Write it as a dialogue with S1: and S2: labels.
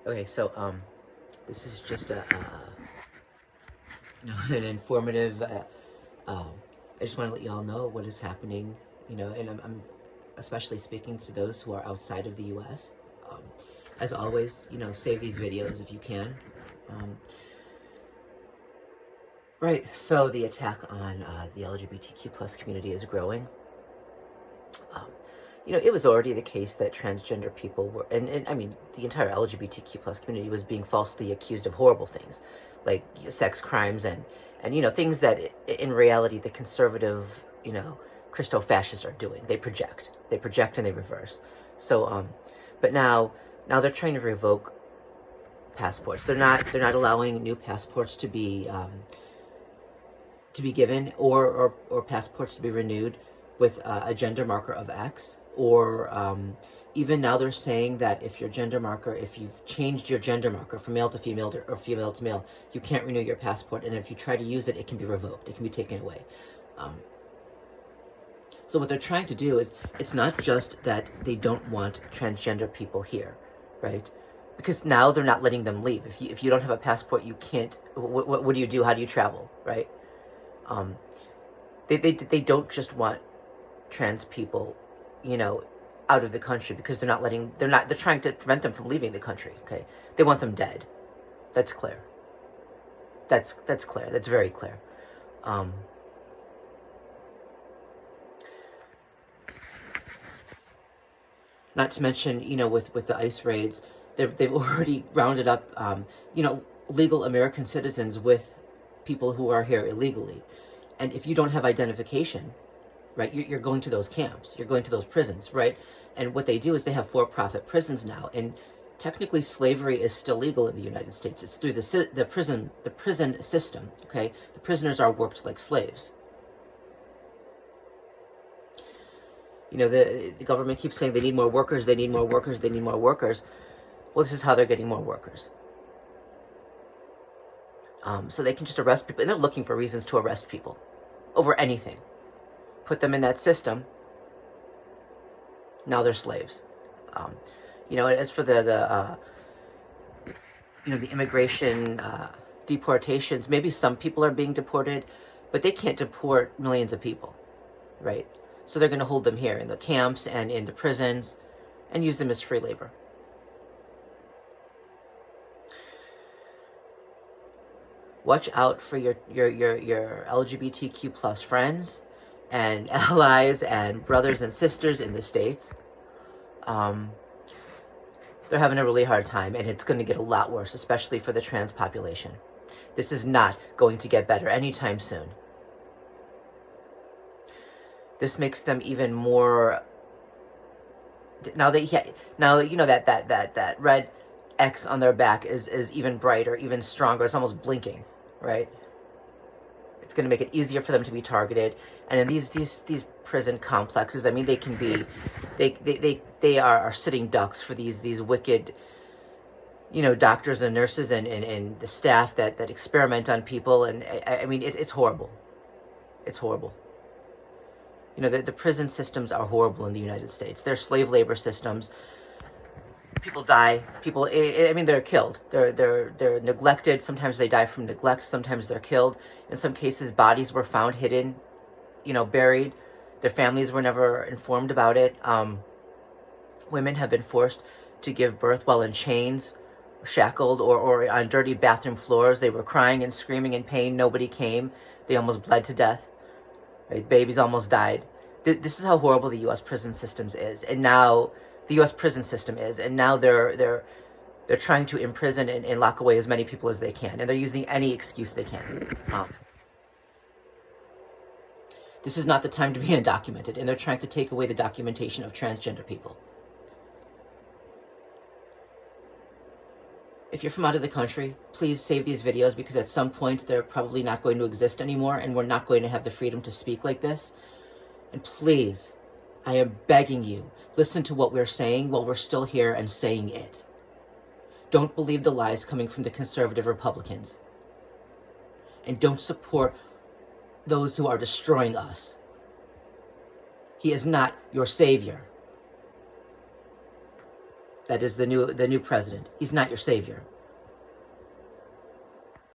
S1: Okay, so this is just an informative. Um, I just want to let y'all know what is happening. And I'm especially speaking to those who are outside of the U.S. Um, as always, save these videos if you can. Um, right. So the attack on the LGBTQ plus community is growing. Um, it was already the case that transgender people were, and I mean, the entire LGBTQ plus community was being falsely accused of horrible things, like sex crimes and things that in reality the conservative, Christo-fascists are doing. They project and they reverse. So, but now they're trying to revoke passports. They're not allowing new passports to be given or passports to be renewed with a gender marker of X, or even now they're saying that if you've changed your gender marker from male to female or female to male, you can't renew your passport, and if you try to use it, it can be revoked, it can be taken away. So what they're trying to do is, it's not just that they don't want transgender people here, right? Because now they're not letting them leave. If you don't have a passport, you can't. What do you do? How do you travel, right? They don't just want trans people, out of the country, because they're trying to prevent them from leaving the country. Okay, they want them dead. That's clear. That's clear. That's very clear. Not to mention, with the ICE raids, they've already rounded up, legal American citizens with people who are here illegally. And if you don't have identification, right, you're going to those camps, you're going to those prisons, right? And what they do is they have for-profit prisons now, and technically slavery is still legal in the United States. It's through the prison system. Okay, the prisoners are worked like slaves. The government keeps saying they need more workers, they need more workers, they need more workers. Well, this is how they're getting more workers. So they can just arrest people, and they're looking for reasons to arrest people over anything. Put them in that system. Now they're slaves. As for the immigration deportations, maybe some people are being deported, but they can't deport millions of people, right? So they're going to hold them here in the camps and in the prisons and use them as free labor. Watch out for your LGBTQ plus friends and allies and brothers and sisters in the States. They're having a really hard time, and it's going to get a lot worse, especially for the trans population. This is not going to get better anytime soon. This makes them even more. Now that red X on their back is even brighter, even stronger. It's almost blinking, right? It's going to make it easier for them to be targeted. And in these prison complexes, I mean, they can be, they are sitting ducks for these wicked, doctors and nurses and the staff that experiment on people. And I mean, it's horrible. It's horrible. The prison systems are horrible in the United States. They're slave labor systems. People die. People, I mean, they're killed. They're neglected. Sometimes they die from neglect. Sometimes they're killed. In some cases, bodies were found hidden, buried. Their families were never informed about it. Women have been forced to give birth while in chains, shackled, or on dirty bathroom floors. They were crying and screaming in pain. Nobody came. They almost bled to death. Right? Babies almost died. This is how horrible the U.S. prison system is, and now the U.S. prison system is, and now they're trying to imprison and lock away as many people as they can, and they're using any excuse they can. This is not the time to be undocumented, and they're trying to take away the documentation of transgender people. If you're from out of the country, please save these videos, because at some point they're probably not going to exist anymore, and we're not going to have the freedom to speak like this. And please, I am begging you, listen to what we're saying while we're still here and saying it. Don't believe the lies coming from the conservative Republicans. And don't support those who are destroying us. He is not your savior. that is the new president. He's not your savior.